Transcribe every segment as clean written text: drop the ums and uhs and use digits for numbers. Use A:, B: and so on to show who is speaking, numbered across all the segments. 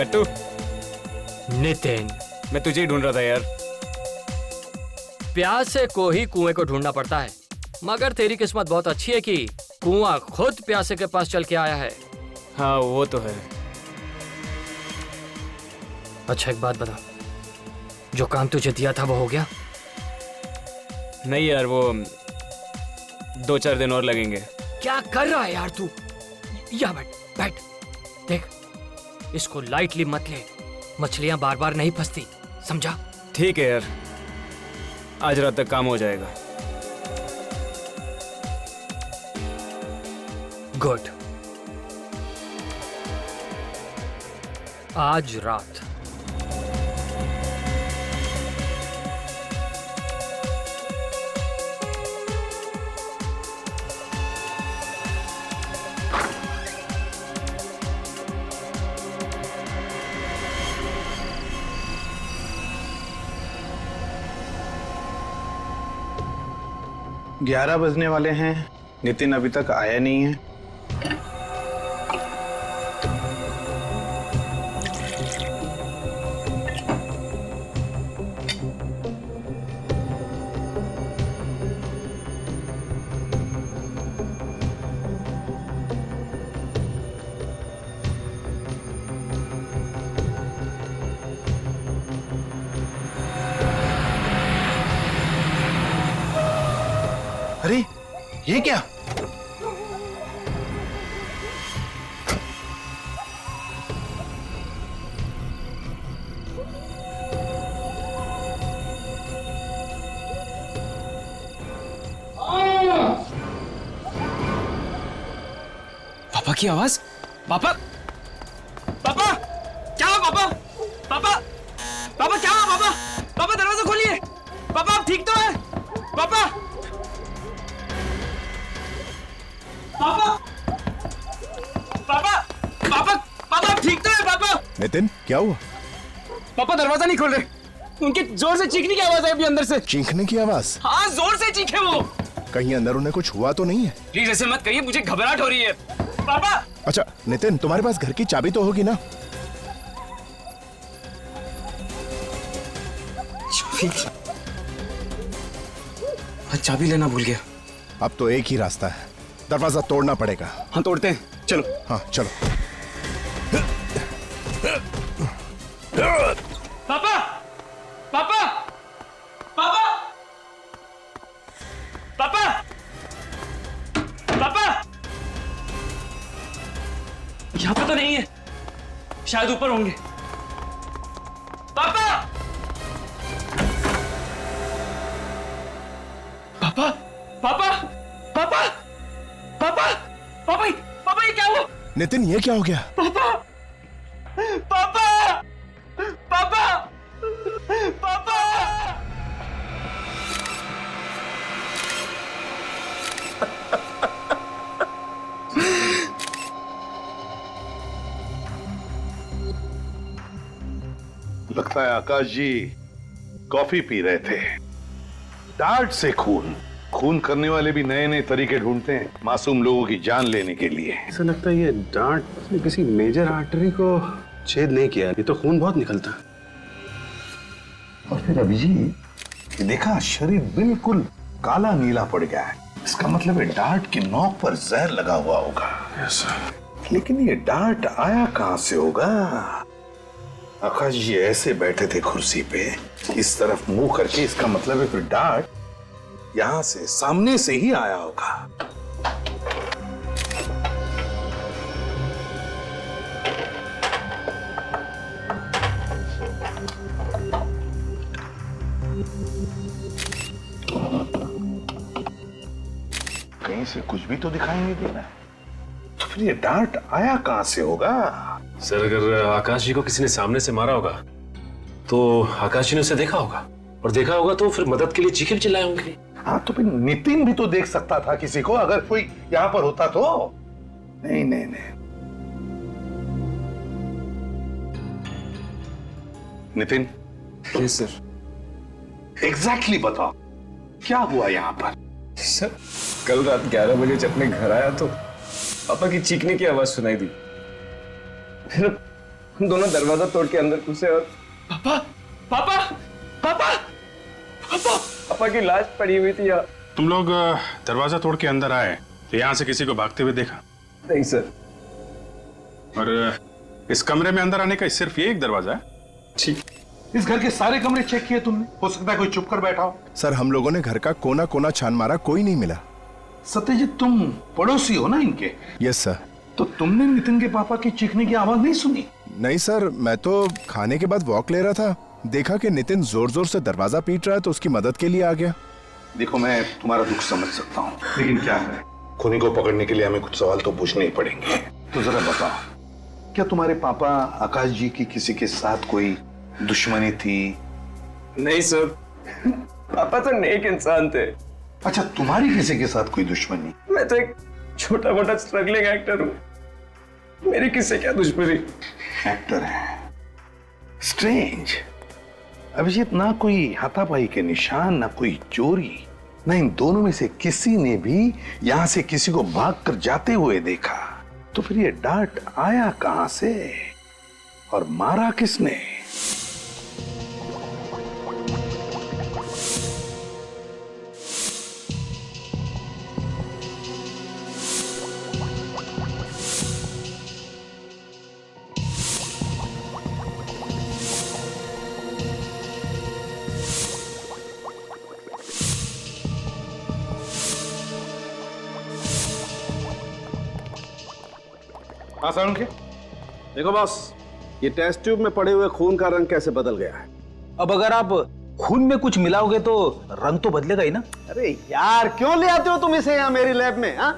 A: कट्टू।
B: नितिन,
A: मैं तुझे ही ढूंढ रहा था यार।
B: प्यासे को ही कुएं को ढूंढना पड़ता है, मगर तेरी किस्मत बहुत अच्छी है कि कुआं खुद प्यासे के पास चल के आया है।
A: हाँ वो तो है।
B: अच्छा एक बात बता, जो काम तुझे दिया था वो हो गया?
A: नहीं यार, वो 2-4 दिन और लगेंगे।
B: क्या कर रहा है यार तू? या बैठ बैठ, देख इसको लाइटली मत ले, मछलियां बार बार नहीं फंसती, समझा?
A: ठीक है यार, आज रात तक काम हो जाएगा।
B: गुड। आज रात।
C: ग्यारह बजने वाले हैं, नितिन अभी तक आया नहीं है। अरे ये क्या?
A: पापा की आवाज। पापा, पापा क्या हुआ? पापा, पापा, पापा क्या हुआ? पापा, पापा दरवाजा खोलिए। पापा आप ठीक तो है? पापा, पापा, पापा, पापा, पापा आप ठीक तो है? पापा।
D: नितिन क्या हुआ?
A: पापा दरवाजा नहीं खोल रहे, उनके जोर से चीखने की आवाज है अभी अंदर से।
D: चीखने की आवाज?
A: हाँ जोर से चीखे वो।
D: कहीं अंदर उन्हें कुछ हुआ तो नहीं है?
A: प्लीज ऐसे मत कहिए, मुझे घबराहट हो रही है। पापा।
D: अच्छा नितिन, तुम्हारे पास घर की चाबी तो होगी ना?
A: चाबी लेना भूल गया।
D: अब तो एक ही रास्ता है, दरवाजा तोड़ना पड़ेगा।
A: हाँ तोड़ते हैं, चलो।
D: हाँ चलो।
A: पापा, पापा, पापा, पापा, पापा, यहाँ पे तो नहीं है, शायद ऊपर होंगे। पापा, पापा, पापा, पापा, पापा, पापा, पापा ये क्या हुआ?
D: नितिन ये क्या हो गया?
A: पापा, पापा, पापा, पापा।
E: लगता है आकाश जी कॉफी पी रहे थे। डांट से खून, खून करने वाले भी नए नए तरीके ढूंढते हैं मासूम लोगों की जान लेने के लिए।
C: ऐसा लगता है ये डांट ने किसी मेजर आर्टरी को छेद नहीं किया, ये तो खून बहुत निकलता।
E: और फिर अभिजीत ये देखा, शरीर बिल्कुल काला नीला पड़ गया है। इसका मतलब है डांट की नोक पर जहर लगा हुआ होगा। लेकिन ये डांट आया कहां से होगा? आकाश जी ऐसे बैठे थे कुर्सी पे, इस तरफ मुंह करके, इसका मतलब है फिर डांट यहां से, सामने से ही आया होगा। कहीं से कुछ भी तो दिखाई नहीं दे रहा, तो फिर ये डांट आया कहां से होगा?
F: सर अगर आकाश जी को किसी ने सामने से मारा होगा तो आकाश जी ने उसे देखा होगा, और देखा होगा तो फिर मदद के लिए चीखे भी चिल्लाए होंगे।
E: हाँ तो फिर नितिन भी तो देख सकता था किसी को, अगर कोई यहां पर होता तो। नहीं नहीं नहीं, नितिन।
F: Yes sir.
E: एग्जैक्टली बताओ क्या हुआ यहां पर?
F: सर कल रात 11 बजे जब मैं घर आया तो पापा की चीखने की आवाज सुनाई दी। फिर
A: दोनों दरवाजा तोड़ के अंदर घुसे और पापा पापा पापा पापा पापा की लाश पड़ी हुई थी यार।
C: तुम लोग दरवाजा तोड़ के अंदर आए तो यहाँ से किसी को भागते हुए देखा?
A: नहीं सर।
C: और इस कमरे में अंदर आने का सिर्फ ये एक दरवाजा है?
A: ठीक।
E: इस घर के सारे कमरे चेक किए तुमने? हो सकता है कोई चुप कर बैठा हो।
D: सर हम लोगों ने घर का कोना कोना छान मारा, कोई नहीं मिला।
E: सत्यजीत तुम पड़ोसी हो ना इनके?
D: Yes sir.
E: तो तुमने नितिन के पापा की चीखने की आवाज नहीं सुनी?
D: नहीं सर, मैं तो खाने के बाद वॉक ले रहा था, देखा कि नितिन जोर जोर से दरवाजा पीट रहा है तो उसकी मदद के लिए आ गया।
E: देखो मैं तुम्हारा दुख समझ सकता हूँ, लेकिन क्या है, खूनी को पकड़ने के लिए हमें कुछ सवाल तो पूछने ही पड़ेंगे। तो जरा बताओ, क्या तुम्हारे पापा आकाश जी की किसी के साथ कोई दुश्मनी थी?
A: नहीं सर, पापा तो नेक इंसान थे।
E: अच्छा, तुम्हारी किसी के साथ कोई दुश्मनी?
A: मैं तो एक छोटा मोटा स्ट्रगलिंग एक्टर हूँ, मेरी किससे क्या दुश्मनी?
E: एक्टर है। स्ट्रेंज। अभिजीत, ना कोई हाथापाई के निशान, ना कोई चोरी, ना इन दोनों में से किसी ने भी यहां से किसी को भागकर जाते हुए देखा। तो फिर ये डांट आया कहां से और मारा किसने?
C: हाँ सारुण के?
G: देखो बॉस, ये टेस्ट ट्यूब में पड़े हुए खून का रंग कैसे बदल गया है।
H: अब अगर आप खून में कुछ मिलाओगे तो रंग तो बदलेगा ही ना।
G: अरे यार, क्यों ले आते हो तुम इसे यहाँ मेरी लैब में? हाँ,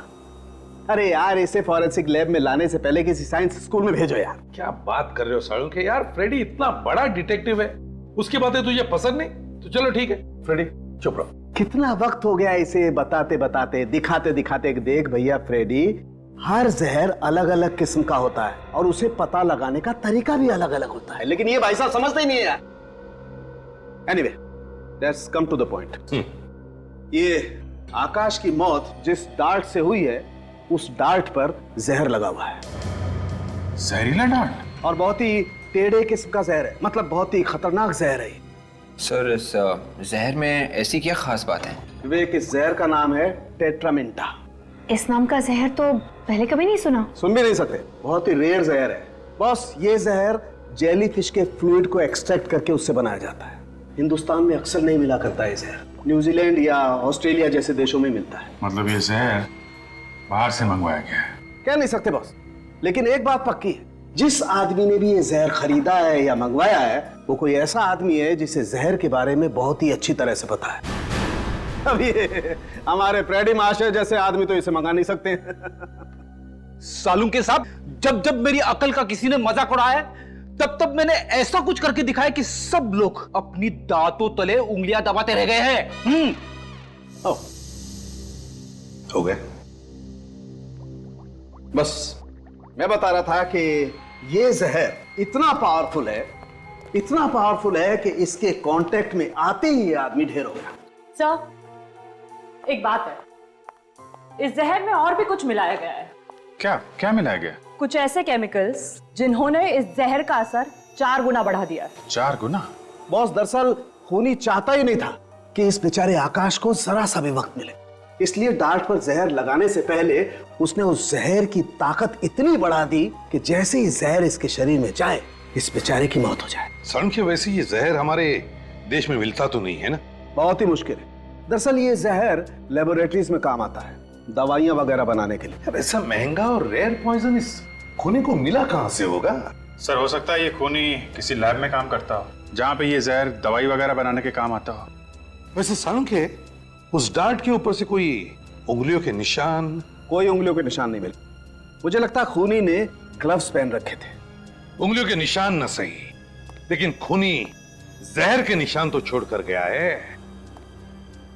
G: अरे यार, इसे फॉरेंसिक लैब में लाने से पहले किसी साइंस स्कूल में भेजो यार।
I: क्या बात कर रहे हो सारुण के? यार फ्रेडी इतना बड़ा डिटेक्टिव है, उसकी बातें तुझे पसंद नहीं तो चलो ठीक है। फ्रेडी चुप रहो।
G: कितना वक्त हो गया इसे बताते बताते, दिखाते दिखाते। देख भैया फ्रेडी, हर जहर अलग अलग किस्म का होता है और उसे पता लगाने का तरीका भी अलग अलग होता है, लेकिन ये भाई साहब समझते ही नहीं है यार। Anyway, let's come to the point. ये आकाश की मौत जिस डार्ट से हुई है, उस डार्ट पर जहर लगा हुआ है।
C: जहरीला डार्ट?
G: और बहुत ही टेढ़े किस्म का जहर है, मतलब बहुत ही खतरनाक जहर है।
J: सर, इस जहर में ऐसी क्या खास बात है?
G: विवेक, इस जहर का नाम है टेट्रामेंटा।
K: इस नाम का जहर तो पहले कभी नहीं सुना।
G: सुन भी नहीं सकते, बहुत ही रेयर जहर है बॉस। ये जहर जेलीफिश के फ्लूइड को एक्सट्रैक्ट करके उससे बनाया जाता है। हिंदुस्तान में अक्सर नहीं मिला करता है जहर, न्यूजीलैंड या ऑस्ट्रेलिया जैसे देशों में मिलता है।
C: मतलब ये जहर बाहर से मंगवाया गया है?
G: कह नहीं सकते बॉस, लेकिन एक बात पक्की है, जिस आदमी ने भी ये जहर खरीदा है या मंगवाया है, वो कोई ऐसा आदमी है जिसे जहर के बारे में बहुत ही अच्छी तरह से पता है। अब ये हमारे फ्रेडी मास्टर जैसे आदमी तो इसे मंगा नहीं सकते।
H: सालून के साहब, जब जब मेरी अकल का किसी ने मजाक उड़ाया, तब तब मैंने ऐसा कुछ करके दिखाया कि सब लोग अपनी दांतों तले उंगलियां दबाते रह गए हैं।
E: हो गए?
G: बस मैं बता रहा था कि ये जहर इतना पावरफुल है, इतना पावरफुल है कि इसके कांटेक्ट में आते ही ये आदमी ढेर हो गया।
L: सर, एक बात है, इस जहर में और भी कुछ मिलाया गया है।
C: क्या क्या मिलाया गया?
L: कुछ ऐसे केमिकल्स जिन्होंने इस जहर का असर 4 गुना बढ़ा दिया।
C: 4 गुना?
G: बॉस, दरअसल खूनी चाहता ही नहीं था कि इस बेचारे आकाश को जरा सा भी वक्त मिले, इसलिए डार्ट पर जहर लगाने से पहले उसने उस जहर की ताकत इतनी बढ़ा दी कि जैसे ही जहर इसके शरीर में जाए, इस बेचारे की मौत हो जाए।
E: सारुण के, वैसे ये जहर हमारे देश में मिलता तो नहीं है ना?
G: बहुत ही मुश्किल है। दरअसल ये जहर लेबोरेटरीज में काम आता है, दवाइयां वगैरह बनाने के लिए।
E: अब ऐसा महंगा और रेयर पॉइजन इस खूनी को मिला कहां से होगा?
C: सर, हो सकता है ये खूनी किसी लैब में काम करता हो, जहाँ पे ये जहर दवाई वगैरह बनाने के काम आता हो।
E: वैसे सारुण के, उस डार्ट के ऊपर से कोई उंगलियों के निशान?
G: कोई उंगलियों के निशान नहीं मिले। मुझे लगता है खूनी ने ग्लव्स पहन रखे थे।
E: उंगलियों के निशान न सही, लेकिन खूनी जहर के निशान तो छोड़ कर गया है।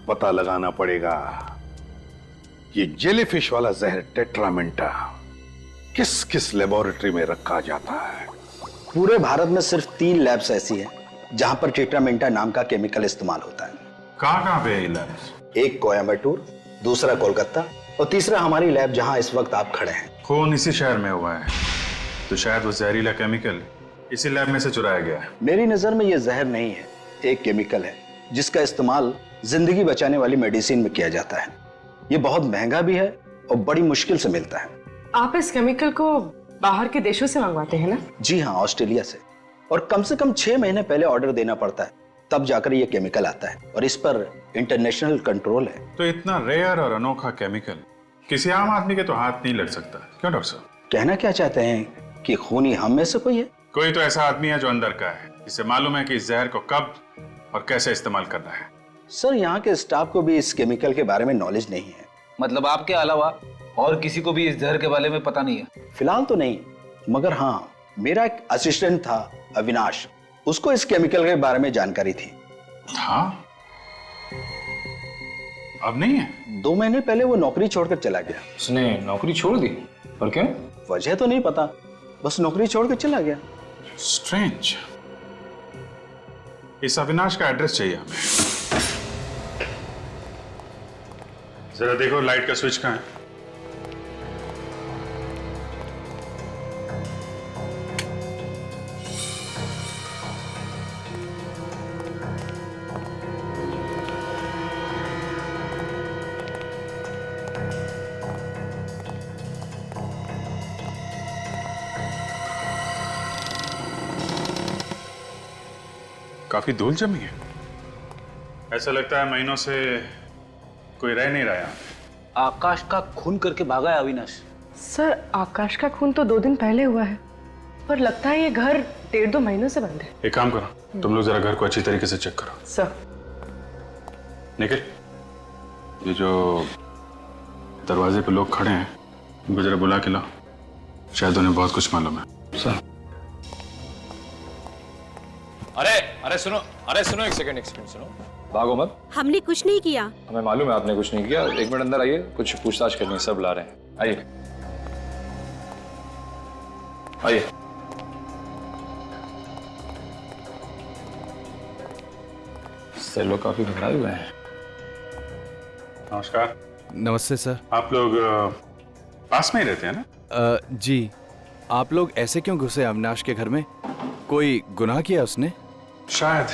E: पता लगाना पड़ेगा ये जेलीफिश वाला जहर टेट्रामेंटा किस किस लेबोरेटरी में रखा जाता है।
H: पूरे भारत में सिर्फ 3 लैब्स ऐसी हैं जहां पर टेट्रामेंटा नाम का केमिकल इस्तेमाल होता है।
C: कहाँ पे है ये लैब्स?
H: एक कोयम्बटूर, दूसरा कोलकाता और तीसरा हमारी लैब जहां इस वक्त आप खड़े हैं।
C: खून इसी शहर में हुआ है, तो शायद वो जहरीला केमिकल इसी लैब में से चुराया गया है।
G: मेरी नजर में ये जहर नहीं है, एक केमिकल है जिसका इस्तेमाल जिंदगी बचाने वाली मेडिसिन में किया जाता है। ये बहुत महंगा भी है और बड़ी मुश्किल से मिलता है।
L: आप इस केमिकल को बाहर के देशों से मंगवाते हैं ना?
G: जी हाँ, ऑस्ट्रेलिया से। और कम से कम 6 महीने पहले ऑर्डर देना पड़ता है, तब जाकर ये केमिकल आता है और इस पर इंटरनेशनल कंट्रोल है।
C: तो इतना रेयर और अनोखा केमिकल किसी आम आदमी के तो हाथ नहीं लग सकता, क्यों डॉक्टर साहब?
G: कहना क्या चाहते हैं कि खूनी हम में से कोई है?
C: कोई तो ऐसा आदमी है जो अंदर का है, जिसे मालूम है कि इस जहर को कब और कैसे इस्तेमाल करना है।
G: सर, यहाँ के स्टाफ को भी इस केमिकल के बारे में नॉलेज नहीं है।
H: मतलब आपके अलावा और किसी को भी इस जहर के बारे में पता नहीं है?
G: फिलहाल तो नहीं, मगर हाँ, मेरा एक असिस्टेंट था अविनाश, उसको इस केमिकल के बारे में जानकारी थी।
C: हाँ? अब नहीं है?
G: 2 महीने पहले वो नौकरी छोड़कर चला गया।
J: उसने नौकरी छोड़ दी? और क्यों?
G: वजह तो नहीं पता, बस नौकरी छोड़कर चला गया।
C: स्ट्रेंज। इस अविनाश का एड्रेस चाहिए हमें। जरा देखो लाइट का स्विच कहाँ है? काफी धूल जमी है। ऐसा लगता है महीनों से कोई रह नहीं रहा यहाँ।
H: आकाश का खून करके भागा है अविनाश।
L: सर, आकाश का खून तो 2 दिन पहले हुआ है, पर लगता है ये घर 1.5-2 महीनों से बंद है।
C: एक काम करो, तुम लोग जरा घर को अच्छी तरीके से चेक करो।
L: सर।
C: निखिल, ये जो दरवाजे पे लोग खड़े हैं, उनको जरा बुला के लाओ, शायद उन्हें बहुत कुछ मालूम है। सर।
J: अरे सुनो, एक सेकंड सुनो, भागो मत।
M: हमने कुछ नहीं किया।
J: हमें मालूम है आपने कुछ नहीं किया। 1 मिनट अंदर आइए, कुछ पूछताछ करनी है, सब ला रहे हैं। आइए आइए। सर लोग काफी घबराए हुए हैं।
C: नमस्कार।
N: नमस्ते सर।
C: आप लोग पास में ही रहते हैं ना?
N: जी। आप लोग ऐसे क्यों घुसे अविनाश के घर में? कोई गुनाह किया उसने?
C: शायद।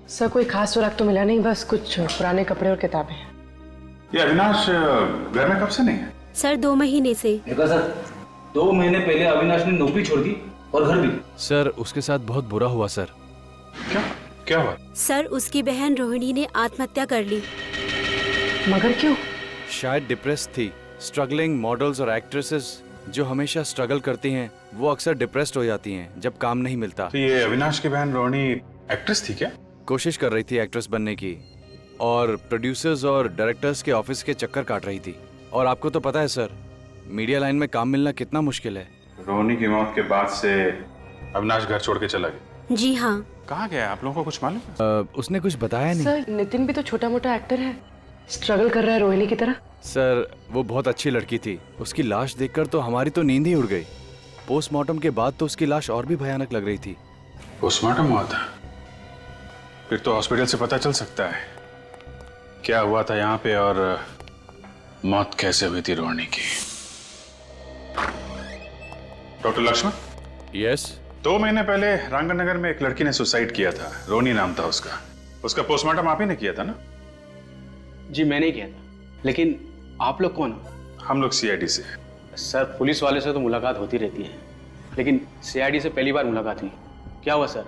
L: सर कोई खास सुराग तो मिला नहीं, बस कुछ पुराने कपड़े और किताबें हैं।
C: ये अविनाश घर में कब से नहीं है?
M: सर 2 महीने से।
H: देखा सर, 2 महीने पहले अविनाश ने नौकरी छोड़ दी और घर भी।
N: सर उसके साथ बहुत बुरा हुआ सर।
C: क्या हुआ?
M: सर उसकी बहन रोहिणी ने आत्महत्या कर ली।
L: मगर क्यों?
N: शायद डिप्रेस थी। स्ट्रगलिंग मॉडल्स और एक्ट्रेसेस जो हमेशा स्ट्रगल करती हैं, वो अक्सर डिप्रेस्ड हो जाती हैं जब काम नहीं मिलता।
C: तो ये अविनाश की बहन रोहिणी एक्ट्रेस थी क्या?
N: कोशिश कर रही थी एक्ट्रेस बनने की और प्रोड्यूसर्स और डायरेक्टर्स के ऑफिस के चक्कर काट रही थी। और आपको तो पता है सर, मीडिया लाइन में काम मिलना कितना मुश्किल है।
C: रोहिणी की मौत के बाद से अविनाश घर छोड़ के चला गया?
M: जी हाँ।
C: कहाँ गया? आप लोगों को कुछ मालूम है?
N: उसने कुछ बताया नहीं।
L: सर नितिन भी तो छोटा मोटा एक्टर है, स्ट्रगल कर रहा है रोहिणी की तरह।
N: सर वो बहुत अच्छी लड़की थी। उसकी लाश देखकर तो हमारी तो नींद ही उड़ गई। पोस्टमार्टम के बाद तो उसकी लाश और भी भयानक लग रही थी।
C: पोस्टमार्टम हुआ था? फिर तो हॉस्पिटल से पता चल सकता है क्या हुआ था यहाँ पे और मौत कैसे हुई थी रोहिणी की। डॉक्टर लक्ष्मण?
N: यस।
C: 2 महीने पहले रांगन नगर में एक लड़की ने सुसाइड किया था, रोहिणी नाम था उसका। उसका पोस्टमार्टम आप ही ने किया था ना?
A: जी मैंने किया था, लेकिन आप लोग कौन हो?
C: हम लोग सीआईडी से।
A: सर पुलिस वाले से तो मुलाकात होती रहती है, लेकिन सीआईडी से पहली बार मुलाकात हुई। क्या हुआ सर?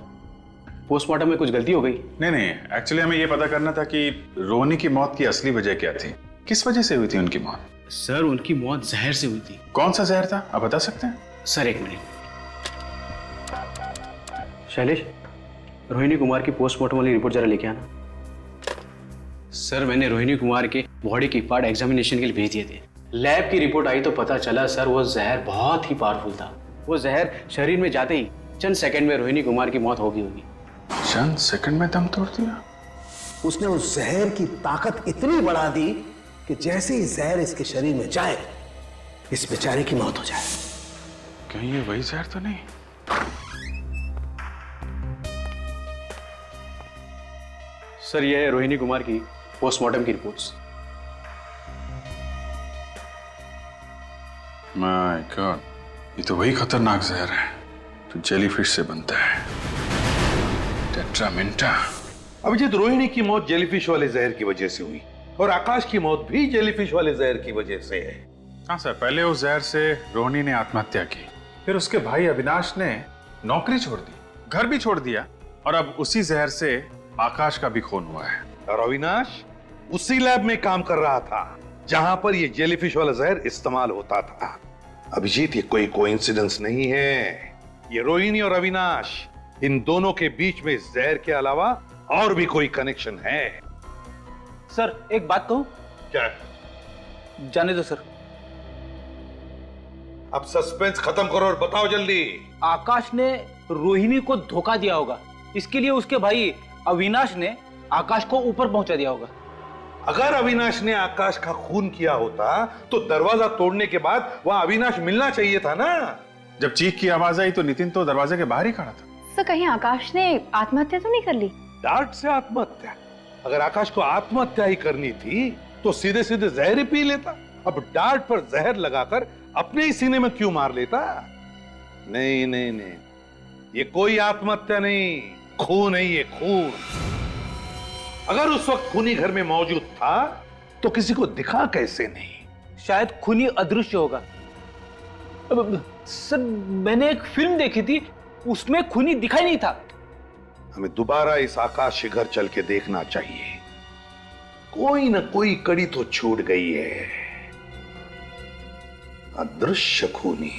A: पोस्टमार्टम में कुछ गलती हो गई?
C: नहीं, एक्चुअली हमें यह पता करना था कि रोहिणी की मौत की असली वजह क्या थी। किस वजह से हुई थी उनकी मौत?
A: सर उनकी मौत जहर से हुई थी।
C: कौन सा जहर था, आप बता सकते हैं?
A: Sir 1 minute. शैलेश, रोहिणी कुमार की पोस्टमार्टम वाली रिपोर्ट जरा लेके आना। सर मैंने रोहिणी कुमार के बॉडी की पार्ट एग्जामिनेशन के लिए भेज दिए थे। लैब की रिपोर्ट आई तो पता चला सर वो जहर बहुत ही पावरफुल था। वो जहर शरीर में जाते ही चंद सेकंड में रोहिणी कुमार की मौत होगी होगी।
C: चंद सेकंड में दम तोड़ दिया?
G: उसने उस जहर की ताकत इतनी बढ़ा दी कि जैसे ही जहर इसके शरीर में जाए, इस बेचारे की मौत हो जाए।
C: कहीं ये वही जहर तो नहीं?
A: सर ये है रोहिणी कुमार की पोस्टमार्टम की रिपोर्ट्स।
C: माय गॉड, ये तो वही खतरनाक जहर है तो जेलीफिश से बनता है, टेट्रामेंटा।
E: अभिजीत, रोहिणी की मौत जेलीफिश वाले जहर की वजह से हुई और आकाश की मौत भी जेलीफिश वाले जहर की वजह से है।
C: हाँ सर, पहले उस जहर से रोहिणी ने आत्महत्या की, फिर उसके भाई अविनाश ने नौकरी छोड़ दी, घर भी छोड़ दिया, और अब उसी जहर से आकाश का भी खून हुआ है।
E: और अविनाश उसी लैब में काम कर रहा था जहां पर ये जेलीफिश वाला जहर इस्तेमाल होता था। अभिजीत, ये कोई कोइंसिडेंस नहीं है, ये रोहिणी और अविनाश, इन दोनों के बीच में इस जहर के अलावा और भी कोई कनेक्शन है।
H: सर एक बात कहूं?
E: क्या?
H: जाने दो सर।
E: अब सस्पेंस खत्म करो और बताओ जल्दी।
H: आकाश ने रोहिणी को धोखा दिया होगा, इसके लिए उसके भाई अविनाश ने आकाश को ऊपर पहुंचा दिया होगा।
E: अगर अविनाश ने आकाश का खून किया होता तो दरवाजा तोड़ने के बाद वहां अविनाश मिलना चाहिए था ना।
C: जब चीख की आवाज आई तो नितिन तो दरवाजे के बाहर ही खड़ा था।
K: सर कहीं आकाश ने आत्महत्या तो नहीं कर ली?
E: डांट से आत्महत्या? अगर आकाश को आत्महत्या ही करनी थी तो सीधे सीधे जहर ही पी लेता। अब डांट पर जहर लगाकर अपने ही सीने में क्यों मार लेता? नहीं नहीं नहीं, ये कोई आत्महत्या नहीं, खून है ये, खून। अगर उस वक्त खूनी घर में मौजूद था तो किसी को दिखा कैसे नहीं?
H: शायद खूनी अदृश्य होगा। सर मैंने एक फिल्म देखी थी, उसमें खूनी दिखाई नहीं था।
E: हमें दोबारा इस आकाश के घर चल के देखना चाहिए, कोई ना कोई कड़ी तो छूट गई है। अदृश्य खूनी,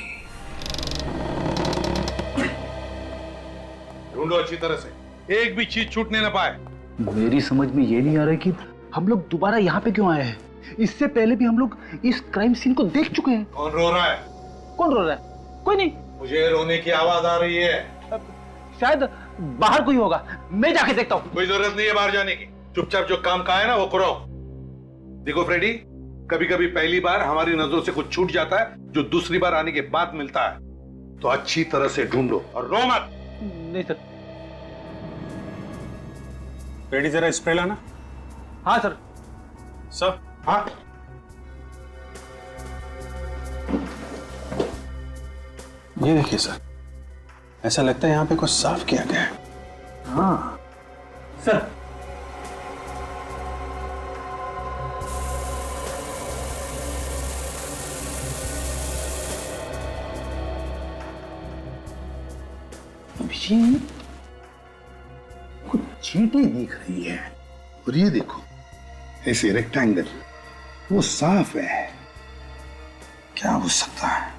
E: ढूंढो अच्छी तरह से, एक भी चीज छूटने ना पाए।
H: मेरी समझ में ये नहीं आ रहा कि हम लोग दोबारा यहाँ पे क्यों आए हैं। इससे पहले भी हम लोग इस क्राइम सीन को देख चुके हैं।
E: कौन रो रहा है?
H: कौन रो रहा है? कोई नहीं।
E: मुझे रोने की आवाज आ रही है।
H: शायद बाहर कोई होगा, मैं जाके देखता हूँ।
E: कोई जरूरत नहीं है बाहर जाने की, चुपचाप जो काम का है ना वो करो। देखो फ्रेडी, कभी कभी पहली बार हमारी नजरों से कुछ छूट जाता है जो दूसरी बार आने के बाद मिलता है, तो अच्छी तरह से ढूंढो और रो मत।
H: नहीं सर।
C: फ्रेडी जरा स्प्रे लाना।
H: हाँ सर।
C: सर?
E: हाँ।
C: ये देखिए सर, ऐसा लगता है यहाँ पे कुछ साफ किया गया है।
H: हाँ सर।
E: अभिजीत, कुछ चींटें दिख रही है, और ये देखो ऐसे रेक्टेंगल, वो साफ है। क्या हो सकता है?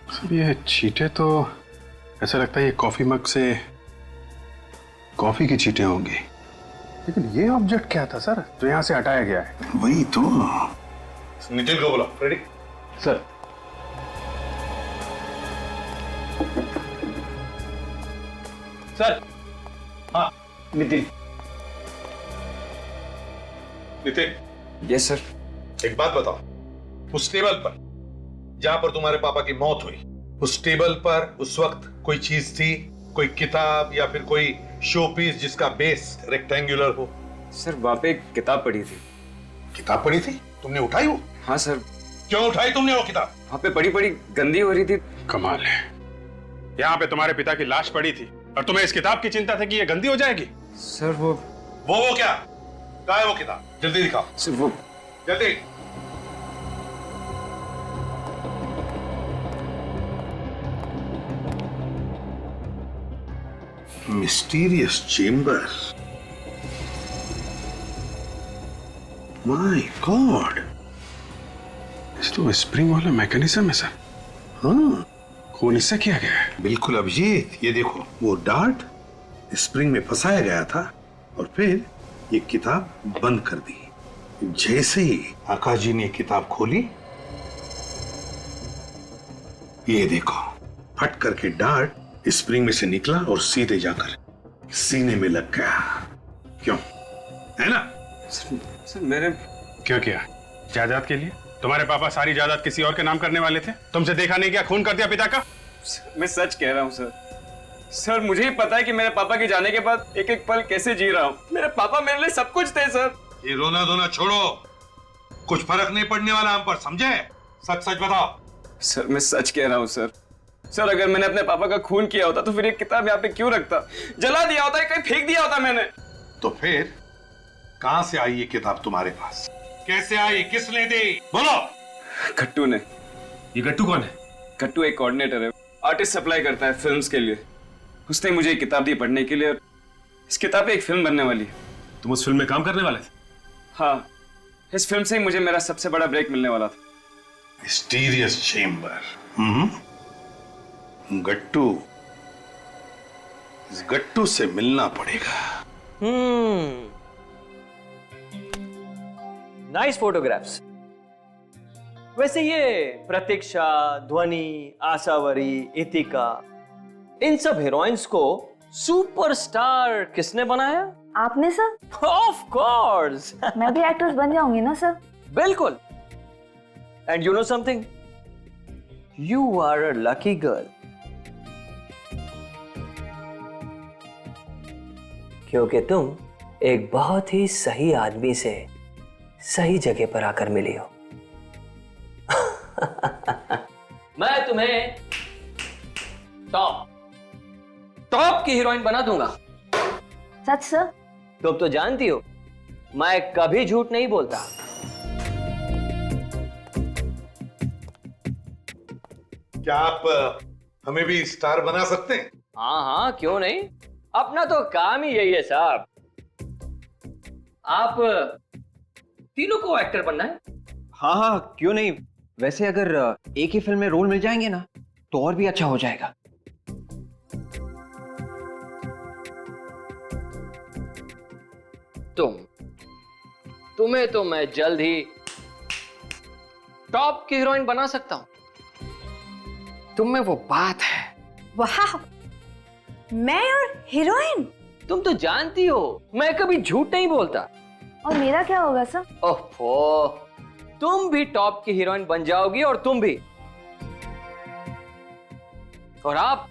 C: सर ये चींटे तो ऐसा लगता है ये कॉफी मग से कॉफी की चींटे होंगी, लेकिन ये ऑब्जेक्ट क्या था सर जो यहाँ से हटाया गया है?
E: वही तो। नितिन को बोलो। फ्रेडी।
H: सर। सर। हाँ नितिन।
E: नितिन।
A: Yes sir.
E: एक बात बताओ, उस टेबल पर जहां पर तुम्हारे पापा की मौत हुई, उस टेबल पर उस वक्त कोई चीज थी, कोई किताब या फिर कोई शो पीस जिसका बेस रेक्टेंगुलर हो?
A: सर वहां पे एक किताब पड़ी थी।
E: किताब पड़ी थी? तुमने उठाई वो?
A: हाँ सर।
E: क्यों उठाई तुमने वो किताब?
A: वहां पे बड़ी बड़ी गंदी हो रही थी।
C: कमाल है, यहाँ पे तुम्हारे पिता की लाश पड़ी थी और तुम्हें इस किताब की चिंता थी कि ये गंदी हो जाएगी?
A: सर वो
E: क्या? कहाँ है वो किताब? जल्दी दिखाओ।
A: सर वो
E: जल्दी। Mysterious chamber. My God.
C: इस तो स्प्रिंग वाला मैकेनिज्म है सर।
E: हाँ,
C: खून इससे किया गया है।
E: बिल्कुल अभिजीत, ये देखो वो डार्ट स्प्रिंग में फंसाया गया था और फिर ये किताब बंद कर दी। जैसे ही आकाश जी ने किताब खोली, ये देखो फट करके डार्ट स्प्रिंग में से निकला और सीधे जाकर सीने में लग गया। क्यों? है ना?
A: सर मैंने
C: क्यों किया? जायदाद के लिए? तुम्हारे पापा सारी जायदाद किसी और के नाम करने वाले थे, तुमसे देखा नहीं क्या खून कर दिया पिता का?
A: मैं सच कह रहा हूँ सर। सर मुझे ही पता है कि मेरे पापा के जाने के बाद एक एक पल कैसे जी रहा हूँ। मेरे पापा मेरे लिए सब कुछ थे सर।
E: ये रोना धोना छोड़ो, कुछ फर्क नहीं पड़ने वाला हम पर, समझे? सच सच बताओ।
A: सर मैं सच कह रहा हूँ सर। सर अगर मैंने अपने पापा का खून किया होता तो फिर ये किताब यहाँ पे क्यों रखता? जला दिया होता, कहीं फेंक दिया होता मैंने।
E: तो फिर कहां से आई ये किताब तुम्हारे पास? कैसे आई? किसने दी? बोलो।
A: गट्टू ने।
F: ये गट्टू कौन है?
A: गट्टू एक कोऑर्डिनेटर है, आर्टिस्ट सप्लाई करता है फिल्म्स के लिए। उसने मुझे एक किताब दी पढ़ने के लिए और इस किताब पे एक फिल्म बनने वाली है।
F: तुम उस फिल्म में काम करने वाले थे?
A: हाँ, इस फिल्म से ही मुझे मेरा सबसे बड़ा ब्रेक मिलने वाला था।
E: Mysterious chamber. गट्टू, इस गट्टू से मिलना पड़ेगा।
O: Nice photographs. वैसे ये प्रतीक्षा, ध्वनि, आशावरी, इतिका, इन सब हीरोइंस को सुपरस्टार किसने बनाया?
K: आपने सर?
O: Of course.
K: मैं भी एक्ट्रेस बन जाऊंगी ना सर?
O: बिल्कुल। And you know something, you are a lucky girl, क्योंकि तुम एक बहुत ही सही आदमी से सही जगह पर आकर मिली हो। मैं तुम्हें टॉप की हीरोइन बना दूंगा।
K: सच सर?
O: तुम तो जानती हो मैं कभी झूठ नहीं बोलता।
E: क्या आप हमें भी स्टार बना सकते हैं?
O: हाँ हाँ, क्यों नहीं, अपना तो काम ही यही है साहब। आप तीनों को एक्टर बनना है?
P: हाँ हाँ, क्यों नहीं। वैसे अगर एक ही फिल्म में रोल मिल जाएंगे ना तो और भी अच्छा हो जाएगा।
O: तुम्हें तो मैं जल्द ही टॉप की हीरोइन बना सकता हूं। तुम में वो बात है।
K: वाह, मैं और हीरोइन?
O: तुम तो जानती हो मैं कभी झूठ नहीं बोलता।
K: और मेरा क्या होगा सर?
O: ओहो, तुम भी टॉप की हीरोइन बन जाओगी और तुम भी। और आप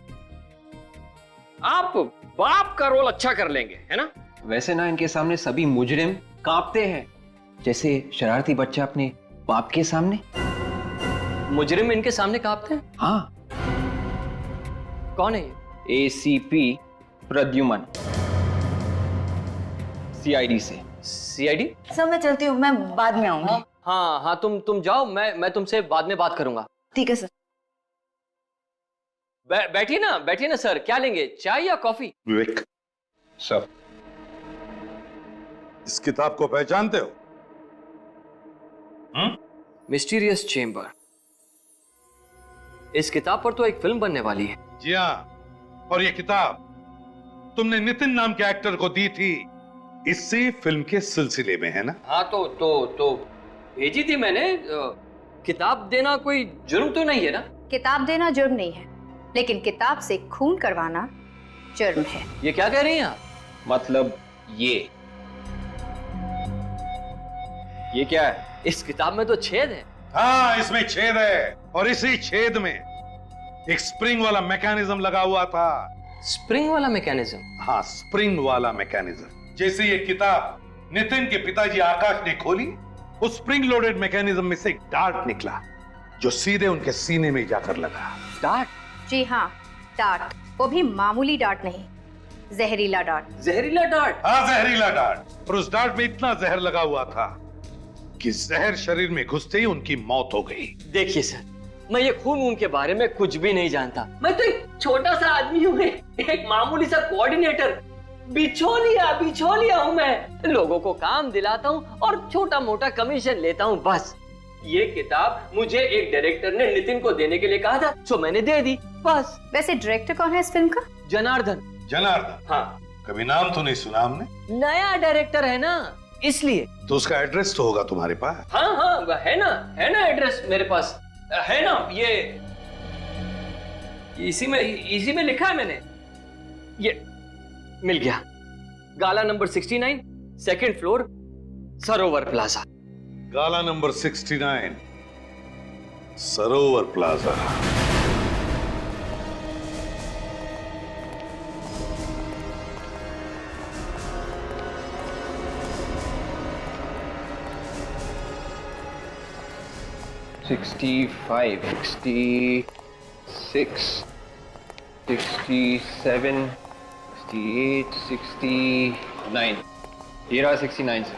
O: बाप का रोल अच्छा कर लेंगे, है ना?
P: वैसे ना इनके सामने सभी मुजरिम कांपते हैं, जैसे शरारती बच्चा अपने बाप के सामने।
O: मुजरिम इनके सामने कांपते हैं?
P: हाँ।
O: कौन है ये?
P: एसीपी प्रद्युमन, सीआईडी से।
O: सीआईडी?
K: सर मैं चलती हूँ, मैं बाद में आऊंगी।
O: हाँ हाँ, तुम जाओ, मैं तुमसे बाद में बात करूंगा।
K: ठीक है सर।
O: बैठिए ना सर, क्या लेंगे, चाय या कॉफी?
E: विवेक सर, इस किताब को पहचानते हो?
O: Mysterious chamber. इस किताब पर तो एक फिल्म बनने वाली है।
E: जी हाँ, और ये किताब तुमने नितिन नाम के एक्टर को दी थी इसी फिल्म के सिलसिले में, है ना?
O: हाँ तो भेजी थी मैंने। किताब देना कोई जुर्म तो नहीं है ना?
K: किताब देना जुर्म नहीं है, लेकिन किताब से खून करवाना जुर्म है।
O: ये क्या कह रही हैं आप?
P: मतलब ये क्या है?
O: इस किताब में तो छेद है।
E: हाँ, इसमें छेद है और इसी छेद में एक स्प्रिंग वाला मैकेनिज्म लगा हुआ था।
O: स्प्रिंग वाला मैकेनिज्म?
E: हाँ, स्प्रिंग वाला मैकेनिज्म। जैसे ये किताब नितिन के पिताजी आकाश ने खोली, उस स्प्रिंग लोडेड मैकेनिज्म में से एक डार्ट निकला जो सीधे उनके सीने में जाकर लगा।
O: डार्ट?
K: जी हाँ, डार्ट। वो भी मामूली डार्ट नहीं, जहरीला डार्ट।
O: जहरीला डार्ट?
E: हाँ, जहरीला डार्ट। और उस डार्ट में इतना जहर लगा हुआ था कि जहर शरीर में घुसते ही उनकी मौत हो गई।
O: देखिए सर, मैं ये खून के बारे में कुछ भी नहीं जानता। मैं तो एक छोटा सा आदमी हूँ, एक मामूली सा कोऑर्डिनेटर। बिछोलिया हूँ मैं। लोगों को काम दिलाता हूँ और छोटा मोटा कमीशन लेता हूँ, बस। ये किताब मुझे एक डायरेक्टर ने नितिन को देने के लिए कहा था, तो मैंने दे दी, बस।
K: वैसे डायरेक्टर कौन है इस फिल्म का?
O: जनार्दन।
E: जनार्दन?
O: हाँ।
E: कभी नाम तो नहीं सुना हमने।
O: नया डायरेक्टर है ना, इसलिए।
E: तो उसका एड्रेस तो होगा तुम्हारे पास?
O: हाँ, है ना एड्रेस मेरे पास, है ना। ये इसी में लिखा है मैंने। ये मिल गया। गाला नंबर 69, सेकंड फ्लोर, सरोवर प्लाजा।
E: गाला नंबर 69, सरोवर प्लाजा।
P: $65, $66 67, 68, 69। ये रहा 69 से।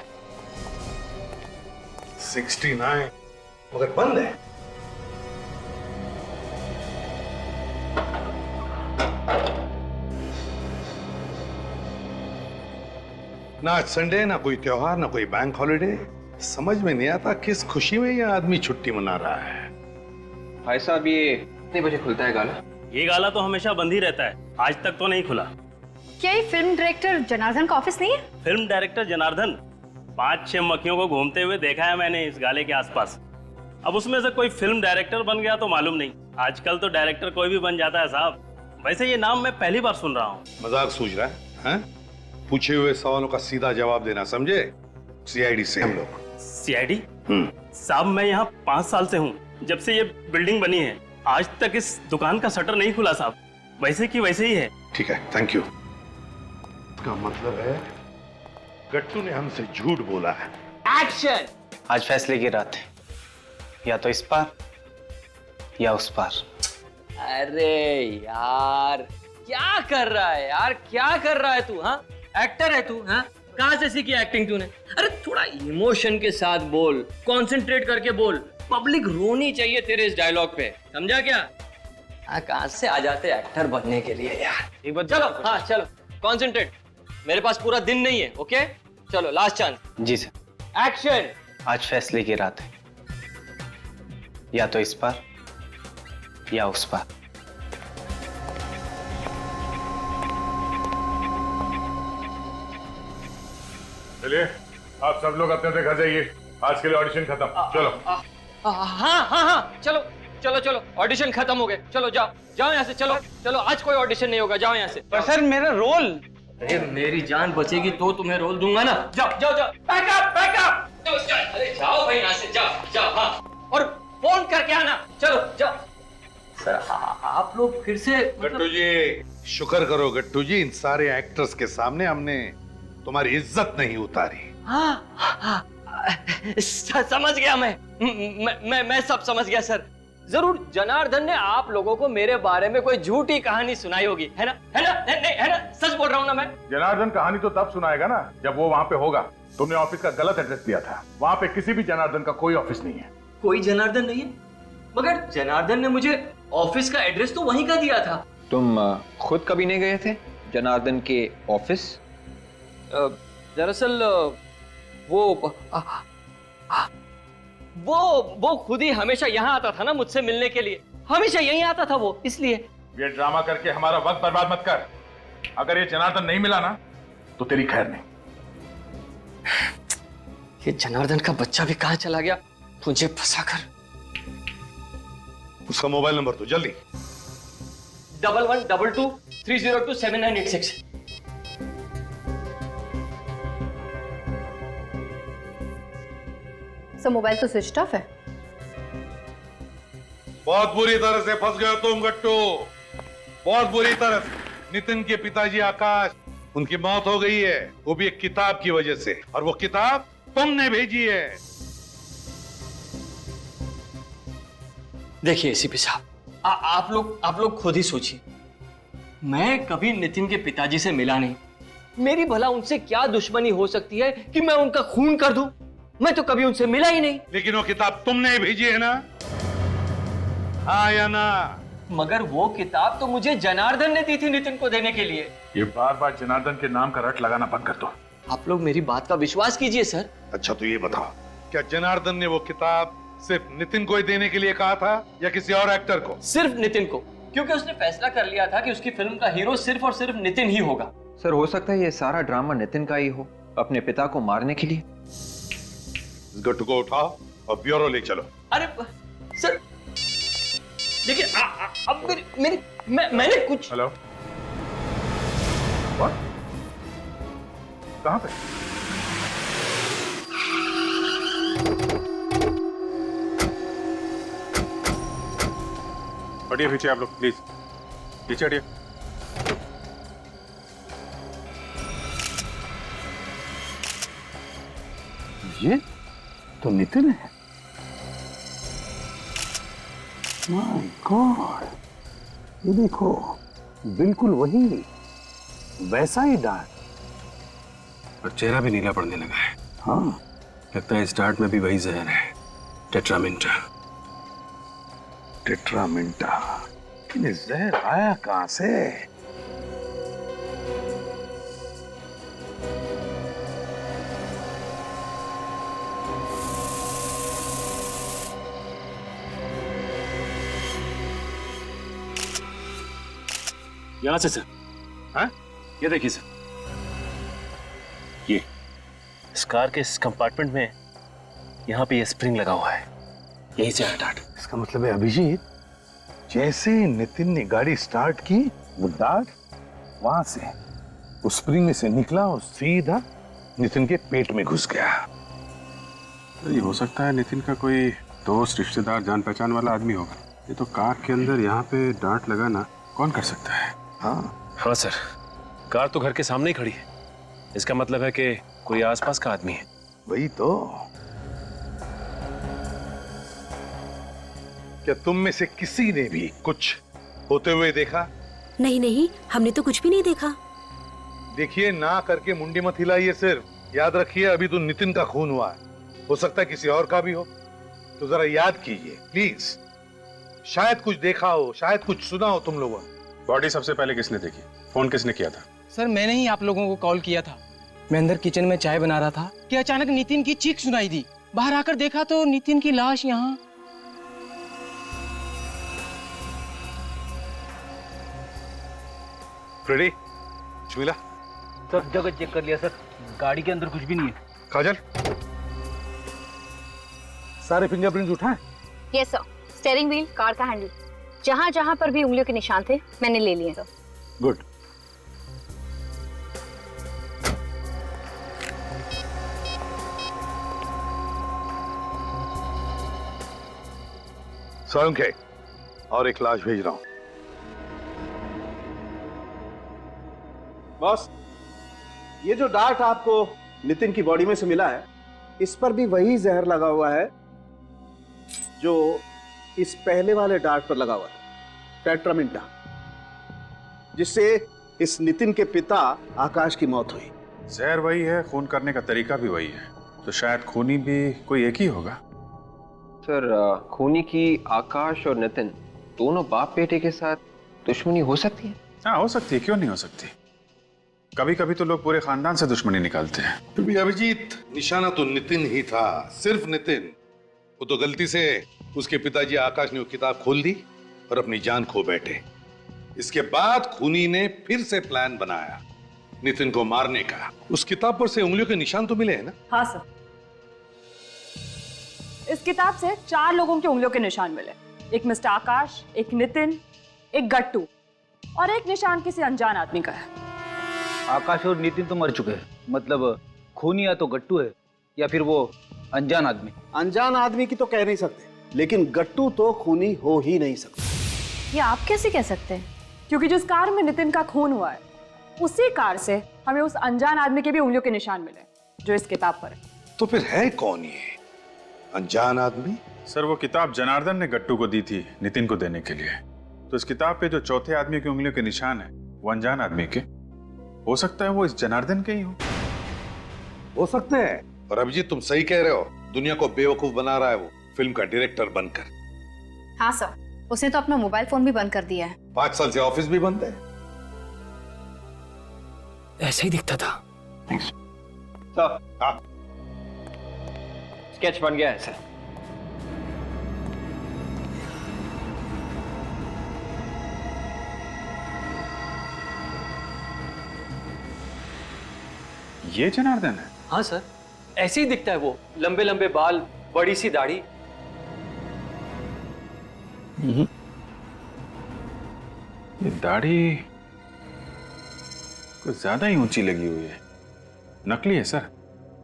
E: 69 मगर बंद है। ना आज संडे, ना कोई त्योहार, ना कोई बैंक हॉलिडे। समझ में नहीं आता किस खुशी में यह आदमी छुट्टी मना रहा है।
P: भाई साहब, ये कितने बजे खुलता है गाला?
Q: ये गाला तो हमेशा बंद ही रहता है, आज तक तो नहीं खुला।
K: क्या ये फिल्म डायरेक्टर जनार्दन का ऑफिस नहीं है?
Q: फिल्म डायरेक्टर जनार्दन 5-6 मक्खियों को घूमते हुए देखा है मैंने इस गाले के आसपास। अब उसमें से कोई फिल्म डायरेक्टर बन गया तो मालूम नहीं। आजकल तो डायरेक्टर कोई भी बन जाता है साहब। वैसे ये नाम मैं पहली बार सुन रहा हूँ।
E: मजाक सूझ रहा है? पूछे हुए सवालों का सीधा जवाब देना, समझे? सीआईडी से हम लोग।
Q: सीआईडी? साहब मैं यहाँ 5 साल से हूँ, जब से ये बिल्डिंग बनी है। आज तक इस दुकान का शटर नहीं खुला साहब, वैसे की वैसे ही है।
E: ठीक है, थैंक यू। इसका मतलब है गट्टू ने हमसे झूठ बोला है।
A: एक्शन! आज फैसले की रात है, या तो इस पार या उस पार।
O: अरे यार, क्या कर रहा है यार, क्या कर रहा है तू? हाँ, एक्टर है तू? हाँ, कहाँ से सीखी एक्टिंग तूने? अरे थोड़ा इमोशन के साथ बोल, कंसंट्रेट करके बोल। पब्लिक रोनी चाहिए तेरे इस डायलॉग पे, समझा क्या? हाँ, कहाँ से आ जाते एक्टर बनने के लिए यार। एक बार चलो, हाँ चलो, कंसंट्रेट। मेरे पास पूरा दिन नहीं है, ओके? चलो, लास्ट चांस।
A: जी सर।
O: एक्शन!
A: आज फैसले की रात है, या तो इस पार या उस पार।
R: चलिए, आप सब लोग अपने अपने घर जाइए। आज के लिए ऑडिशन खत्म। चलो।
O: हाँ, चलो चलो चलो, ऑडिशन खत्म हो गए। चलो जाओ जाओ यहाँ से, चलो चलो, आज कोई ऑडिशन नहीं होगा, जाओ यहाँ से।
A: पर सर मेरा रोल।
O: अरे मेरी जान बचेगी तो तुम्हें रोल दूंगा ना। जाओ जाओ जाओ, बैकअप बैकअप। अरे जाओ भाई यहाँ से, जाओ जाओ। हाँ, और फोन करके आना। चलो जाओ। सर आप लोग फिर से
E: गट्टू जी, शुक्र करो गट्टू जी, इन सारे एक्टर्स के सामने हमने तुम्हारी इज्जत नहीं उतारी।
O: हाँ, समझ गया मैं सब समझ गया सर। जरूर जनार्दन ने आप लोगों को मेरे बारे में कोई झूठी कहानी सुनाई होगी, है ना? है ना? नहीं है ना? सच बोल रहा हूँ ना मैं?
R: जनार्दन कहानी तो तब सुनाएगा ना जब वो वहाँ पे होगा। तुमने ऑफिस का गलत एड्रेस दिया था। वहाँ पे किसी भी जनार्दन का कोई ऑफिस नहीं है।
O: कोई जनार्दन नहीं है? मगर जनार्दन ने मुझे ऑफिस का एड्रेस तो वहीं का दिया था।
P: तुम खुद कभी नहीं गए थे जनार्दन के ऑफिस?
O: दरअसल वो खुद ही हमेशा यहाँ आता था ना मुझसे मिलने के लिए। हमेशा यहीं आता था वो, इसलिए।
R: ये ड्रामा करके हमारा वक्त बर्बाद मत कर। अगर ये जनार्दन नहीं मिला ना तो तेरी खैर नहीं।
O: ये जनार्दन का बच्चा भी कहाँ चला गया मुझे फंसा कर।
E: उसका मोबाइल नंबर तो जल्दी।
O: 1122-302-7986।
K: सर मोबाइल तो स्विच ऑफ है।
E: बहुत बुरी तरह से फंस गए तुम गट्टू, बहुत बुरी तरह से। नितिन के पिताजी आकाश, उनकी मौत हो गई है, वो भी एक किताब की वजह से, और वो किताब तुमने भेजी है।
O: देखिए एसीपी साहब, आप लोग खुद ही सोचिए। मैं कभी नितिन के पिताजी से मिला नहीं। मेरी भला उनसे क्या दुश्मनी हो सकती है कि मैं उनका खून कर दूं? मैं तो कभी उनसे मिला ही नहीं।
E: लेकिन वो किताब तुमने भेजी है ना? हाँ या ना?
O: मगर वो किताब तो मुझे जनार्दन ने दी थी नितिन को देने के लिए।
R: ये बार बार जनार्दन के नाम का रट लगाना बंद कर दो।
O: आप लोग मेरी बात का विश्वास कीजिए सर।
E: अच्छा तो ये बताओ, क्या जनार्दन ने वो किताब सिर्फ नितिन को ही देने के लिए कहा था या किसी और एक्टर को?
O: सिर्फ नितिन को, क्योंकि उसने फैसला कर लिया था कि उसकी फिल्म का हीरो सिर्फ और सिर्फ नितिन ही होगा।
P: सर हो सकता है ये सारा ड्रामा नितिन का ही हो, अपने पिता को मारने के लिए।
E: इस गट्टू को उठाओ और ब्यूरो ले चलो।
O: अरे सर देखिए, अब मैंने कुछ।
R: हेलो, कहां पे? हटिए पीछे आप लोग, प्लीज पीछे हटिए।
E: ये तो नितिन है। माय गॉड, ये देखो, बिल्कुल वही, वैसा ही डार्ट।
C: और चेहरा भी नीला पड़ने लगा है।
E: हाँ,
C: लगता है इस डार्ट में भी वही जहर है, टेट्रामिंटा।
E: टेट्रामिंटा। लेकिन जहर आया कहां से?
F: यहां से सर।
C: हाँ?
F: ये देखिए सर, ये इस कार के इस कंपार्टमेंट में यहाँ पे ये स्प्रिंग लगा हुआ है, यही से आया डार्ट।
E: इसका मतलब है अभिजीत, जैसे नितिन ने गाड़ी स्टार्ट की, वो डार्ट वहां से उस स्प्रिंग में से निकला और सीधा नितिन के पेट में घुस गया।
C: तो ये हो सकता है नितिन का कोई दोस्त, रिश्तेदार, जान पहचान वाला आदमी होगा। ये तो कार के अंदर यहाँ पे डार्ट लगाना कौन कर सकता है?
F: हाँ सर, कार तो घर के सामने ही खड़ी है, इसका मतलब है कि कोई आसपास का आदमी है।
E: वही तो। क्या तुम में से किसी ने भी कुछ होते हुए देखा?
M: नहीं नहीं, हमने तो कुछ भी नहीं देखा।
E: देखिए, ना करके मुंडी मत हिलाइए, सिर्फ याद रखिए अभी तो नितिन का खून हुआ है, हो सकता है किसी और का भी हो, तो जरा याद कीजिए प्लीज। शायद कुछ देखा हो, शायद कुछ सुना हो तुम लोगों ने।
C: बॉडी सबसे पहले किसने देखी? फोन किसने किया था?
S: सर मैंने ही आप लोगों को कॉल किया था। मैं अंदर किचन में चाय बना रहा था कि अचानक नितिन की चीख सुनाई दी। बाहर आकर देखा तो नितिन की लाश यहाँ।
E: फ्रेडी, शमीला,
H: सब जगह चेक कर लिया सर, गाड़ी के अंदर कुछ भी नहीं है।
E: काजल, सारे फिंगरप्रिंट्स उठाए?
K: Yes sir, steering wheel, car का हैंडल, जहां जहां पर भी उंगलियों के निशान थे मैंने ले लिए सर।
E: गुड। सोलंके, और एक लाश भेज रहा हूं।
G: बॉस, ये जो डार्ट आपको नितिन की बॉडी में से मिला है, इस पर भी वही जहर लगा हुआ है जो इस पहले वाले डार्ट पर लगा हुआ था, टेट्रामिंटा, जिससे इस नितिन के पिता आकाश की मौत हुई।
C: जहर वही है, खून करने का तरीका भी वही है, तो शायद खूनी भी कोई एक ही होगा।
P: सर, खूनी की आकाश और नितिन दोनों बाप बेटे के साथ दुश्मनी हो सकती है?
C: हाँ, हो सकती है, क्यों नहीं हो सकती। कभी कभी तो लोग पूरे खानदान से दुश्मनी निकालते हैं।
E: फिर भी अभिजीत, निशाना तो नितिन ही था, सिर्फ नितिन। वो तो गलती से उसके पिताजी आकाश ने वो किताब खोल दी और अपनी जान खो बैठे। इसके बाद खूनी ने फिर से प्लान बनाया नितिन को मारने का। उस किताब पर से उंगलियों के निशान तो मिले हैं ना?
L: हाँ सर, इस किताब से 4 लोगों की उंगलियों के निशान मिले। एक मिस्टर आकाश, एक नितिन, एक गट्टू और एक निशान किसी अनजान आदमी का है।
H: आकाश और नितिन तो मर चुके हैं, मतलब खूनी या तो गट्टू है या फिर वो अनजान आदमी।
G: अनजान आदमी की तो कह नहीं सकते, लेकिन गट्टू तो खूनी हो ही नहीं सकता।
K: ये आप कैसे कह सकते हैं?
L: क्योंकि जिस कार में नितिन का खून हुआ है, उसी कार से हमें उस अनजान आदमी के भी उंगलियों के निशान मिले जो इस किताब पर है।
E: तो फिर है कौन ये अनजान आदमी?
C: सर, वो किताब जनार्दन ने गट्टू को दी थी नितिन को देने के लिए, तो इस किताब पे जो चौथे आदमी की उंगलियों के निशान है वो अनजान आदमी के। हो सकता है वो इस जनार्दन के ही
E: हो सकते हैं। और अभिजीत, तुम सही कह रहे हो, दुनिया को बेवकूफ बना रहा है वो फिल्म का डायरेक्टर बनकर।
K: हाँ सर, उसने तो अपना मोबाइल फोन भी बंद कर दिया है।
E: 5 साल से ऑफिस भी बंद है।
B: ऐसे ही दिखता था।
P: सर, स्केच बन गया है सर।
C: ये जनार्दन है?
O: हाँ सर, ऐसे ही दिखता है वो, लंबे लंबे बाल, बड़ी सी दाढ़ी।
C: ये दाढ़ी कुछ ज्यादा ही ऊंची लगी हुई है, नकली है सर,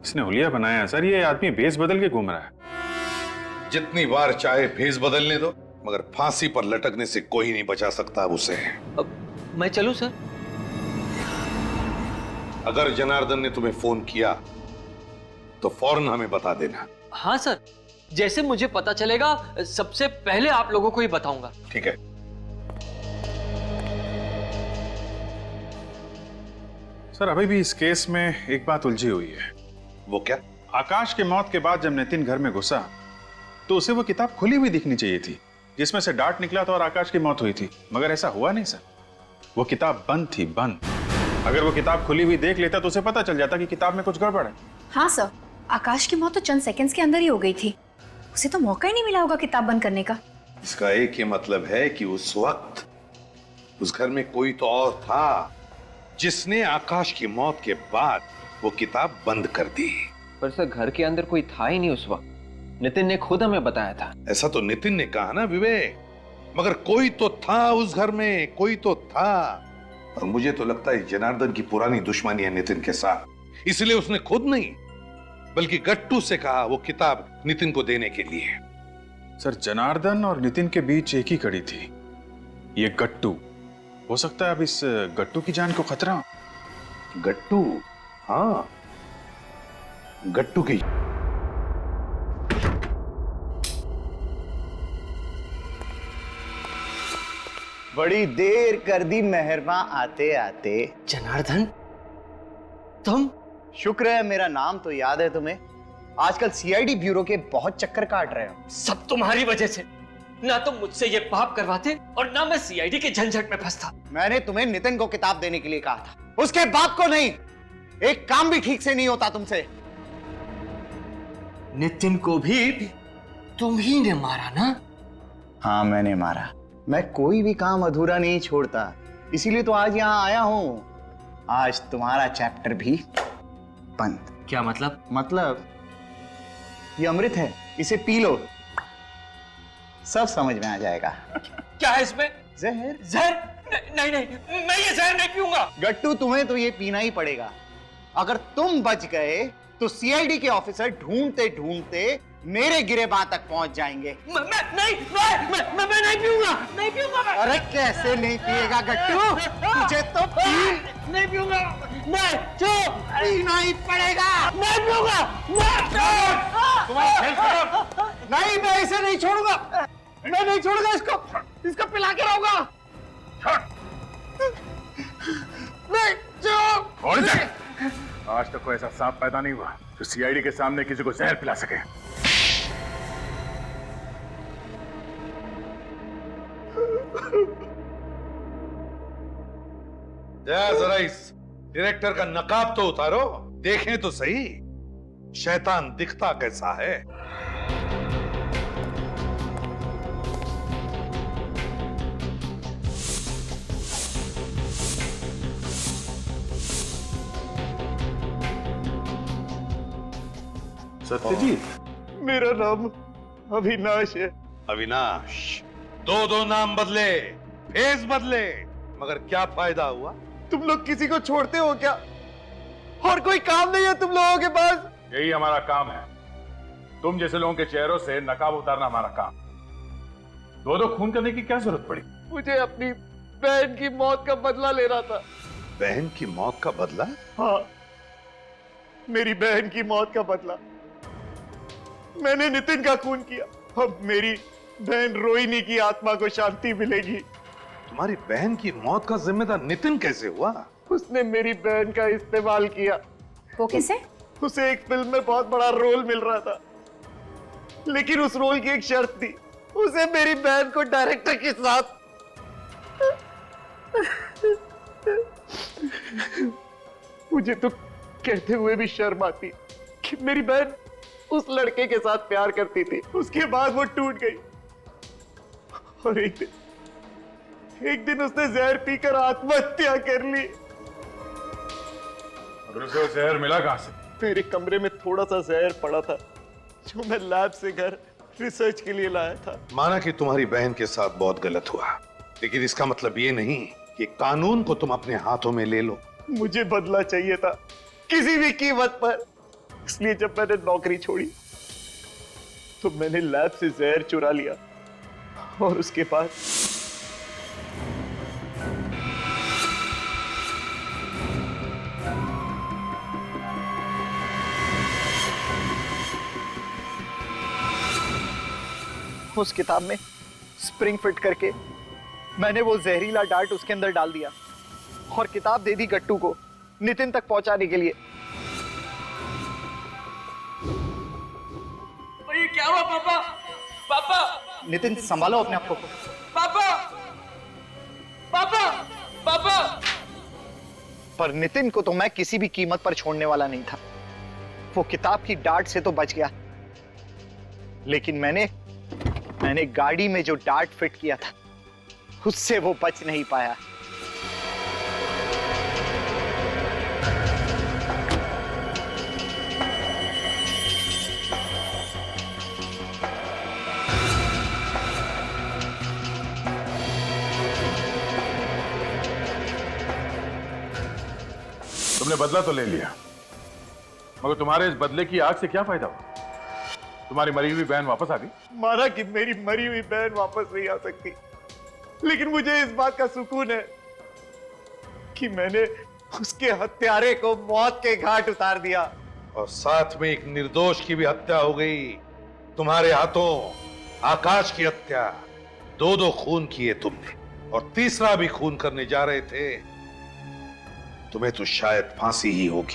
C: इसने हुलिया बनाया है सर। ये आदमी भेस बदल के घूम रहा है।
E: जितनी बार चाहे भेस बदलने दो, मगर फांसी पर लटकने से कोई नहीं बचा सकता उसे।
O: अब मैं चलूं सर?
E: अगर जनार्दन ने तुम्हें फोन किया तो फौरन हमें बता देना।
O: हाँ सर, जैसे मुझे पता चलेगा सबसे पहले आप लोगों को ही बताऊंगा।
E: ठीक है।
C: सर अभी भी इस केस में एक बात उलझी हुई है।
E: वो क्या?
C: आकाश के मौत के बाद जब नितिन घर में घुसा तो उसे वो किताब खुली हुई दिखनी चाहिए थी जिसमें से डार्ट निकला था और आकाश की मौत हुई थी, मगर ऐसा हुआ नहीं सर। वो किताब बंद थी, बंद। अगर वो किताब खुली हुई देख लेता तो उसे पता चल जाता कि किताब में कुछ गड़बड़ है।
K: हाँ सर, आकाश की मौत तो चंद सेकंड्स के अंदर ही हो गई थी, उसे तो मौका ही नहीं मिला होगा किताब बंद करने का।
E: इसका एक ही मतलब है कि उस वक्त उस घर में कोई तो और था जिसने आकाश की मौत के बाद वो किताब बंद कर दी।
P: पर सर घर के अंदर कोई था ही नहीं उस वक्त, नितिन ने खुद हमें बताया था।
E: ऐसा तो नितिन ने कहा ना विवेक, मगर कोई तो था उस घर में, कोई तो था। और मुझे तो लगता है जनार्दन की पुरानी दुश्मनी है नितिन के साथ, इसलिए उसने खुद नहीं बल्कि गट्टू से कहा वो किताब नितिन को देने के लिए।
C: सर जनार्दन और नितिन के बीच एक ही कड़ी थी, ये गट्टू। हो सकता है अब इस गट्टू की जान को खतरा हो।
E: गट्टू? हाँ, गट्टू की।
G: बड़ी देर कर दी मेहरबा आते आते।
O: जनार्दन, तुम?
G: शुक्र है मेरा नाम तो याद है तुम्हें। आजकल सीआईडी ब्यूरो के बहुत चक्कर काट रहे हो।
O: सब तुम्हारी वजह से। ना तुम मुझसे ये पाप करवाते और ना मैं सीआईडी के झंझट में फंसता।
G: मैंने तुम्हें नितिन को किताब देने के लिए कहा था, उसके बाप को नहीं। एक काम भी ठीक से नहीं होता तुमसे।
O: नितिन को भी तुम ही ने मारा ना?
G: हाँ मैंने मारा। मैं कोई भी काम अधूरा नहीं छोड़ता, इसीलिए तो आज यहाँ आया हूँ। आज तुम्हारा चैप्टर भी बंद।
O: क्या मतलब?
G: मतलब ये अमृत है, इसे पी लो, सब समझ में आ जाएगा।
O: क्या है इसमें?
G: जहर।
O: जहर? नहीं नहीं, मैं ये जहर नहीं पीऊंगा।
G: गट्टू तुम्हें तो ये पीना ही पड़ेगा। अगर तुम बच गए तो सीआईडी के ऑफिसर ढूंढते ढूंढते मेरे गिरेबान तक पहुंच जाएंगे।
O: मैं नहीं पीऊंगा, नहीं पीऊंगा मैं।
G: अरे कैसे नहीं पिएगा गट्टू? तुझे तो
O: नहीं पीऊंगा मैं, जो
G: पीना ही पड़ेगा।
O: नहीं पीऊंगा
G: नहीं, मैं इसे नहीं छोड़ूंगा। मैं नहीं छोड़ूंगा इसको पिला के रहूंगा। नहीं, जो
R: आज तक कोई ऐसा सांप पैदा नहीं हुआ जो सीआईडी के सामने किसी को जहर पिला सके।
E: जरा इस डायरेक्टर का नकाब तो उतारो, देखें तो सही शैतान दिखता कैसा है।
C: सत्यजीत?
G: मेरा नाम अविनाश है।
E: अविनाश? दो नाम बदले, फेस बदले, मगर क्या फायदा हुआ?
G: तुम लोग किसी को छोड़ते हो क्या? और कोई काम नहीं है तुम लोगों के पास?
R: यही हमारा काम है। तुम जैसे लोगों के चेहरों से नकाब उतारना हमारा काम। दो खून करने की क्या जरूरत पड़ी?
G: मुझे अपनी बहन की मौत का बदला लेना था।
E: बहन की मौत का बदला?
G: हाँ, मेरी बहन की मौत का बदला। मैंने नितिन का खून किया, अब मेरी बहन रोहिणी की आत्मा को शांति मिलेगी।
E: तुम्हारी बहन की मौत का जिम्मेदार नितिन कैसे हुआ?
G: उसने मेरी बहन का इस्तेमाल किया।
K: वो कैसे?
G: उसे एक फिल्म में बहुत बड़ा रोल मिल रहा था, लेकिन उस रोल की एक शर्त थी, उसे मेरी बहन को डायरेक्टर के साथ। मुझे तो कहते हुए भी शर्म आती कि मेरी बहन उस लड़के के साथ प्यार करती थी, उसके बाद वो टूट गई और एक दिन उसने जहर पीकर आत्महत्या कर ली।
R: और उसे जहर मिला कहां से?
G: मेरे कमरे में थोड़ा सा जहर पड़ा था जो मैं लैब से घर रिसर्च के लिए लाया था।
E: माना कि तुम्हारी बहन के साथ बहुत गलत हुआ, लेकिन इसका मतलब ये नहीं कि कानून को तुम अपने हाथों में ले लो।
G: मुझे बदला चाहिए था किसी भी कीमत पर, इसलिए जब मैंने नौकरी छोड़ी तो मैंने लैब से जहर चुरा लिया और उसके बाद उस किताब में स्प्रिंग फिट करके मैंने वो जहरीला डार्ट उसके अंदर डाल दिया और किताब दे दी गट्टू को।
T: नितिन तक पहुंचाने के लिए।
A: ये क्या हुआ पापा? पापा!
T: नितिन संभालो अपने आप को।
A: पापा! पापा! पापा!
T: पर नितिन को तो मैं किसी भी कीमत पर छोड़ने वाला नहीं था। वो किताब की डांट से तो बच गया, लेकिन मैंने गाड़ी में जो डांट फिट किया था उससे वो बच नहीं पाया।
R: तुमने बदला तो ले लिया, मगर तुम्हारे इस बदले की आग से क्या फायदा हुआ? तुम्हारी मरी हुई बहन वापस आ गई।
T: माना कि मेरी मरी हुई बहन वापस नहीं आ सकती, लेकिन मुझे इस बात का सुकून है कि मैंने उसके हत्यारे को मौत के घाट उतार दिया।
E: और साथ में एक निर्दोष की भी हत्या हो गई तुम्हारे हाथों। आकाश की हत्या, दो खून किए तुमने, और तीसरा भी खून करने जा रहे थे। तुम्हें तो शायद फांसी ही होगी।